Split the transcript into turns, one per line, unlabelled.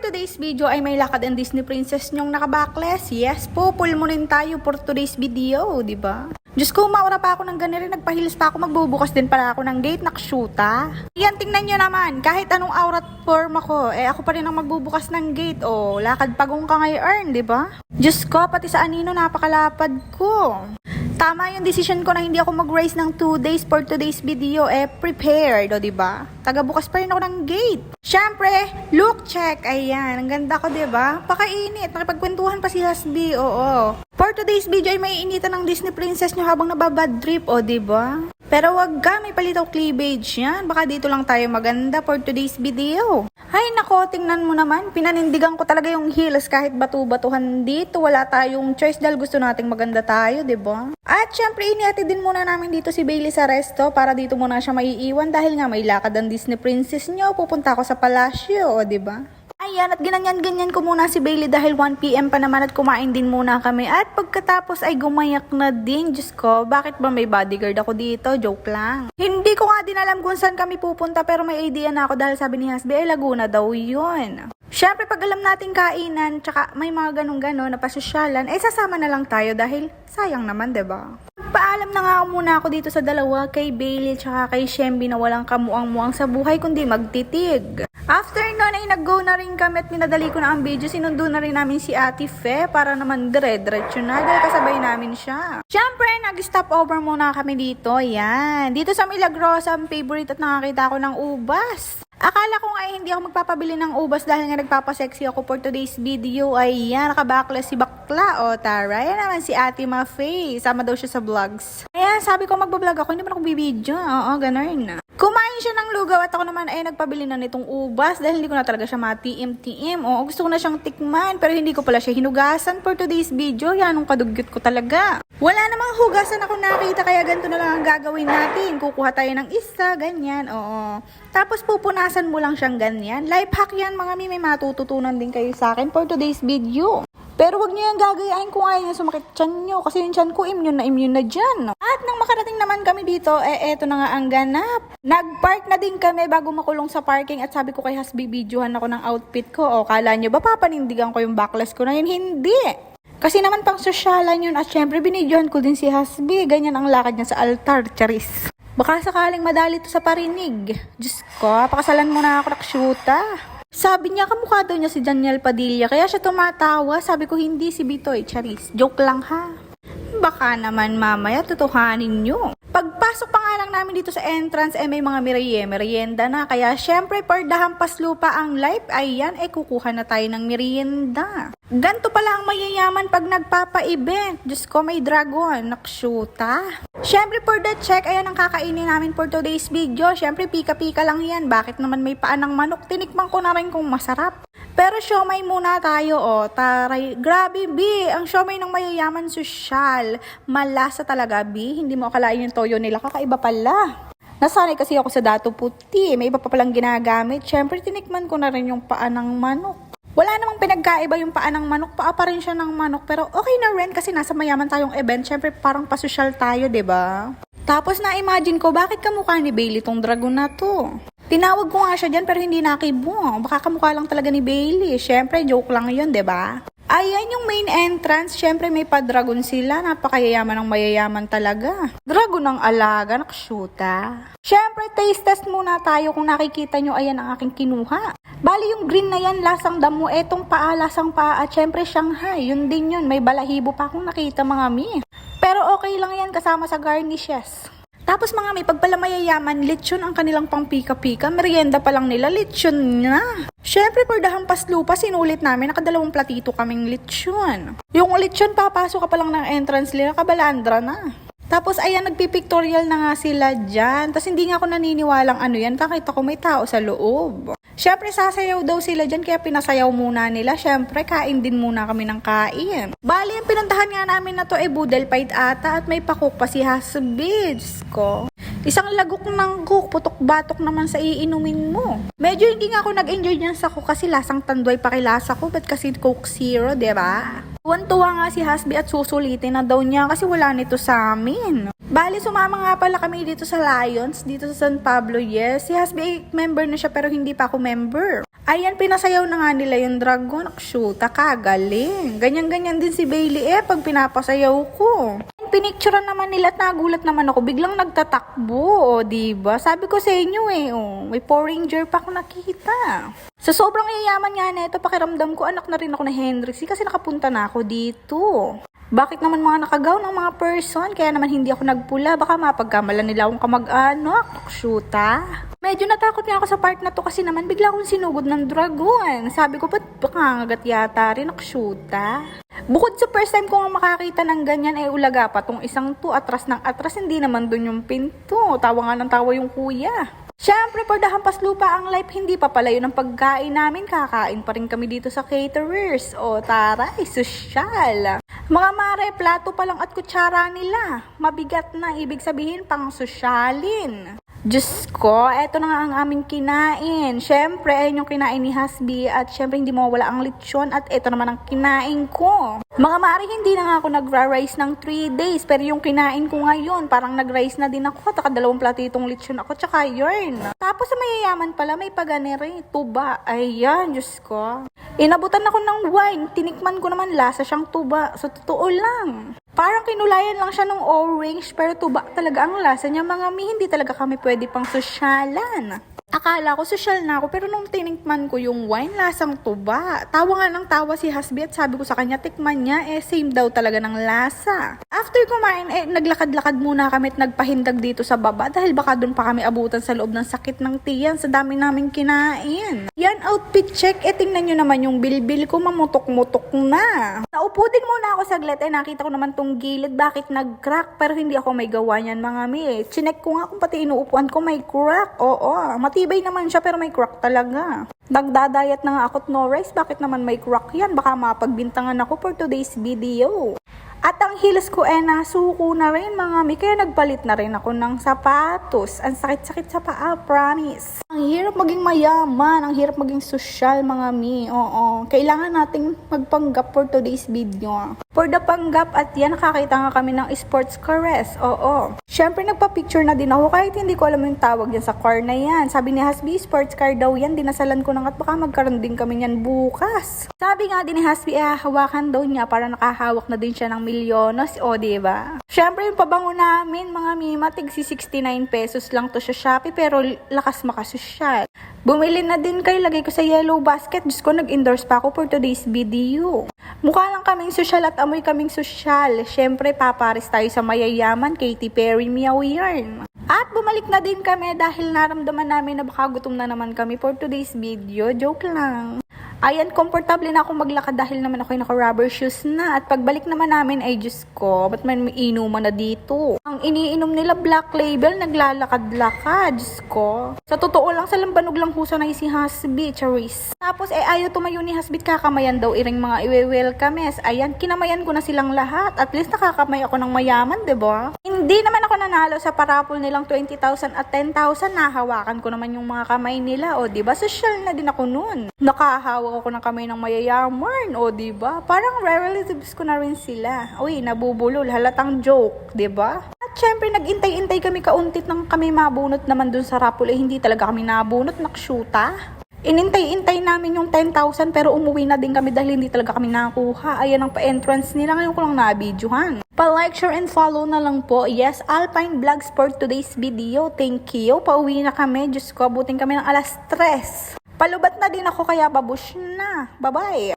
today's video ay may lakad ang Disney Princess nyong naka-backless. Yes po, pulmunin tayo for today's video, di ba? Diyos ko, maura pa ako ng ganun, nagpahilis pa ako, magbubukas din pala ako ng gate, nakshuta. Yan, tingnan nyo naman, kahit anong aurat form ako, ako pa rin ang magbubukas ng gate. O, lakad pagong ka ngayon, di ba? Diyos ko, pati sa anino, napakalapad ko. Tama yung decision ko na hindi ako mag-race ng 2 days for today's video, prepared, o diba? Tagabukas pa rin ako ng gate. Syempre, look check, ayan, ang ganda ko, diba? Pakainit, nakipagkwentuhan pa si Hasbi, oo. For today's video ay may initan ng Disney Princess nyo habang nababad trip, o diba? Pero wag ka, may palitaw cleavage yan, baka dito lang tayo maganda for today's video. Ay nako, tingnan mo naman, pinanindigan ko talaga yung heels kahit batu-batuhan dito. Wala tayong choice dahil gusto nating maganda tayo, diba? At syempre, inihatid din muna namin dito si Bailey sa resto para dito muna siya maiiwan dahil nga may lakad ang Disney Princess nyo. Pupunta ako sa palasyo, o diba? Ayan, at ganyan ko muna si Bailey dahil 1 PM pa naman at kumain din muna kami. At pagkatapos ay gumayak na din. Diyos ko, bakit ba may bodyguard ako dito? Joke lang. Hindi ko nga din alam kung saan kami pupunta pero may idea na ako dahil sabi ni Hasbi ay Laguna daw yun. Syempre, pag alam nating kainan, tsaka may mga ganun-ganon na pasosyalan, sasama na lang tayo dahil sayang naman, diba? Paalam na nga muna ako dito sa dalawa, kay Bailey tsaka kay Shenby na walang kamuang-muang sa buhay kundi magtitig. After nun ay nag-go na rin kami at minadali ko na ang video. Sinundo na rin namin si Ate Fe para naman dire-diretso na dahil kasabay namin siya. Siyempre, nag-stop over muna kami dito. Yan. Dito sa Milagrosa, ang favorite at nakakita ko ng ubas. Akala ko nga hindi ako magpapabili ng ubas dahil nga nagpapasexy ako for today's video. Ayan, nakabackless si bakla. O, tara. Yan naman si Ate Mafe. Sama daw siya sa vlogs. Ayan, sabi ko magbablog ako. Hindi man ako bibidyo. Oo, ganun. Kumain siya ng lugaw at ako naman ay nagpabili na nitong ubas dahil hindi ko na talaga siya matiim-tiim. Oo, gusto ko na siyang tikman pero hindi ko pala siya hinugasan for today's video. Yan, ang kadugyot ko talaga. Wala namang hugasan ako nakita kaya ganito na lang ang gagawin natin. Kukuha tayo ng isa, ganyan. Oo. Tapos pupunasan mo lang siyang ganyan. Life hack yan mga may matututunan din kayo sa akin for today's video. Pero wag niyo yung gagayahin kung ayaw niyo sumakit tiyan niyo kasi yung tiyan ko immune na dyan. At nang makarating naman kami dito, eto na nga ang ganap. Nag-park na din kami bago makulong sa parking at sabi ko kay Hasbi, videohan ako ng outfit ko. O, kala niyo ba papanindigan ko yung backless ko na yun? Hindi. Kasi naman pang sosyalan yun at syempre binidyohan ko din si Hasbi. Ganyan ang lakad niya sa altar, charis. Baka sakaling madali to sa parinig. Diyos ko, pakasalan mo na ako nakshuta. Sabi niya, kamukha daw niya si Daniel Padilla, kaya siya tumatawa. Sabi ko, hindi si Bitoy, charis. Joke lang ha. Baka naman mamaya, tutuhanin nyo. Pagpasok pa nga lang namin dito sa entrance, may mga merienda na. Kaya syempre, per dahampas lupa ang life, ayan, kukuha na tayo ng merienda. Ganto pala ang mayayaman pag nagpapa-event. Diyos ko, may dragon. Nakshuta. Syempre, for the check, ayan ang kakainin namin for today's video. Syempre, pika-pika lang yan. Bakit naman may paan ng manok? Tinikman ko na rin kung masarap. Pero siomay muna tayo, taray. Grabe, B. Ang siomay ng mayayaman sosyal. Malasa talaga, B. Hindi mo akalain yung toyo nila. Kakaiba pala. Nasanay kasi ako sa dato puti. May iba pa palang ginagamit. Syempre, tinikman ko na rin yung paan ng manok. Wala namang pinagkaiba yung paan ng manok. Paa pa rin siya ng manok. Pero okay na rin kasi nasa mayaman tayong event. Syempre, parang pasosyal tayo, diba? Tapos na-imagine ko, bakit kamukha ni Bailey tong dragon na to? Tinawag ko nga siya dyan pero hindi nakibong. Baka kamukha lang talaga ni Bailey. Syempre, joke lang yun, diba? Ayan yung main entrance. Syempre, may pa-dragon sila. Napakayayaman ng mayayaman talaga. Dragon ng alaga, nakshuta. Syempre, taste test muna tayo. Kung nakikita nyo, ayan ang aking kinuha. Bali, yung green na yan, lasang damo. Etong paa, lasang paa. At syempre, Shanghai. Yun din yun. May balahibo pa akong nakita, mga mi. Pero okay lang yan kasama sa garnishes. Tapos mga may pagpala mayayaman, lechon ang kanilang pang pika-pika. Merienda pa lang nila, lechon na. Syempre, per dahampas lupa, sinulit namin, nakadalawang platito kaming lechon. Yung lechon, papasok ka pa lang ng entrance nila, kabalandra na. Tapos, ayan, nagpipictorial na nga sila dyan. Tapos, hindi nga ako naniniwalang ano yan. Nakita ko may tao sa loob. Syempre, sasayaw daw sila dyan, kaya pinasayaw muna nila. Syempre, kain din muna kami ng kain. Bali, ang pinuntahan nga namin na to Budel Fight ata at may pakuk pa si Hasbids ko. Isang lagok ng cook, putok-batok naman sa iinumin mo. Medyo hindi nga ako nag-enjoy dyan sa cook kasi lasang tandoy pakilasa ko. Ba't kasi Coke Zero, diba? Tuwan-tuwa nga si Hasbi at susulitin na daw niya kasi wala nito sa amin. Bali, sumama nga pala kami dito sa Lions, dito sa San Pablo, yes. Si Hasbi, member na siya pero hindi pa ako member. Ayan, pinasayaw na nga nila yung dragon. Shoota, kagaling. Ganyan-ganyan din si Bailey pag pinapasayaw ko. Pinicturean naman nila at nagulat naman ako. Biglang nagtatakbo, diba? Sabi ko sa inyo may Power Ranger pa ako nakita. Sa sobrang yayaman nga na ito, pakiramdam ko anak na rin ako na Hendrix kasi nakapunta na ako dito. Bakit naman mga nakagaw ng mga person? Kaya naman hindi ako nagpula. Baka mapagkamalan nila akong kamag-anak. Shoota. Medyo natakot nga ako sa part na to kasi naman bigla akong sinugod ng dragon. Sabi ko, ba't bakangagat yata rin shoota? Bukod sa first time ko nga makakita ng ganyan, ulaga pa tong isang to, atras ng atras, hindi naman dun yung pinto. Tawa nga ng tawa yung kuya. Siyempre, for the hampas lupa ang life, hindi pa pala yun ang pagkain namin. Kakain pa rin kami dito sa caterers. O, taray, sosyal. Mga mare, plato pa lang at kutsara nila. Mabigat na, ibig sabihin pang sosyalin. Diyos ko, eto na nga ang aming kinain. Siyempre, ayun yung kinain ni Hasbi at siyempre hindi mawala ang lechon at eto naman ang kinain ko. Mga mare, hindi na nga ako nagra-rice ng 3 days pero yung kinain ko ngayon, parang nag-rice na din ako at 2 platitong lechon ako tsaka yun. Tapos sa mayayaman pala, may paganere, tuba. Ayan, Diyos ko. Inabutan ako ng wine, tinikman ko naman lasa siyang tuba. Sa totoo lang. Parang kinulayan lang siya ng orange pero tuba talaga ang lasa niya mga mi. Hindi talaga kami pwede pang sosyalan. Akala ko sosyal na ako pero nung tinikman ko yung wine, lasang tuba. Tawa nga ng tawa si Hasbi at sabi ko sa kanya, tikman niya, same daw talaga ng lasa. After kumain, naglakad-lakad muna kami at nagpahindag dito sa baba dahil baka doon pa kami abutan sa loob ng sakit ng tiyan sa dami namin kinain. Yan, outfit check. Tingnan nyo naman yung bilbil ko, mamutok-mutok na. Naupo din muna ako saglit, nakita ko naman tong gilid, bakit nag-crack, pero hindi ako may gawa niyan mga mi. Chinek ko nga kung pati inuupuan ko may crack. Oo, matibay naman siya pero may crack talaga. Nagdadayat na nga ako't no rice, bakit naman may crack yan? Baka mapagbintangan ako for today's video. At ang heels ko nasuko na rin mga mi, kaya nagpalit na rin ako ng sapatos. Ang sakit-sakit sa paa, promise. Ang hirap maging mayaman, ang hirap maging sosyal mga mi. Oo, kailangan nating magpanggap for today's video. For the panggap at yan, nakakita nga kami ng sports caress. Oo. Siyempre nagpa-picture na din ako kahit hindi ko alam yung tawag yan sa car na yan. Sabi ni Hasbi, sports car daw yan, dinasalan ko na nga at baka magkaroon din kami yan bukas. Sabi nga din ni Hasbi, hawakan daw niya para nakahawak na din siya ng milyonos, o diba? Siyempre yung pabango namin, mga mima, tig 69 pesos lang to sa Shopee, pero lakas makasosyal. Bumili na din kayo, lagay ko sa yellow basket. Diyos ko, nag-endorse pa ako for today's video. Mukha lang kaming sosyal at amoy kaming sosyal. Siyempre, paparis tayo sa mayayaman, Katy Perry, Meow Yarn. At bumalik na din kami dahil naramdaman namin na baka gutom na naman kami for today's video. Joke lang. Ayan, komportable na ako maglakad dahil naman ako yung naka-rubber shoes na. At pagbalik naman namin ay Diyos ko, ba't may inuman na dito? Ang iniinom nila Black Label, naglalakad-lakad, Diyos ko. Sa totoo lang, sa lambanog lang husa na si Hasbi, Charis. Tapos ayaw tumayo ni Hasbi, kakamayan daw iring mga iwe-welcomes. Ayan, kinamayan ko na silang lahat. At least nakakamay ako ng mayaman, diba? Hindi naman ako nanalo sa parapol nilang 20,000 at 10,000. Nahawakan ko naman yung mga kamay nila, o diba? Social na din ako nun. Nakahawak ako ng kamay ng mayayaman, o diba? Parang relatives ko na rin sila. Uy, nabubulol, halatang joke, diba? At syempre, nag-intay-intay kami kauntit ng kami mabunot naman dun sa rapol, hindi talaga kami nabunot, nakshuta. Inintay-intay namin yung 10,000 pero umuwi na din kami dahil hindi talaga kami nakuha. Ayan ang pa-entrance nila, ngayon ko lang na-videohan. Pa-like, share, and follow na lang po. Yes, Alpine Vlogs for today's video. Thank you. Pauwi na kami. Diyos ko, abutin kami ng alas 3. Palubat na din ako kaya babush na. Bye-bye!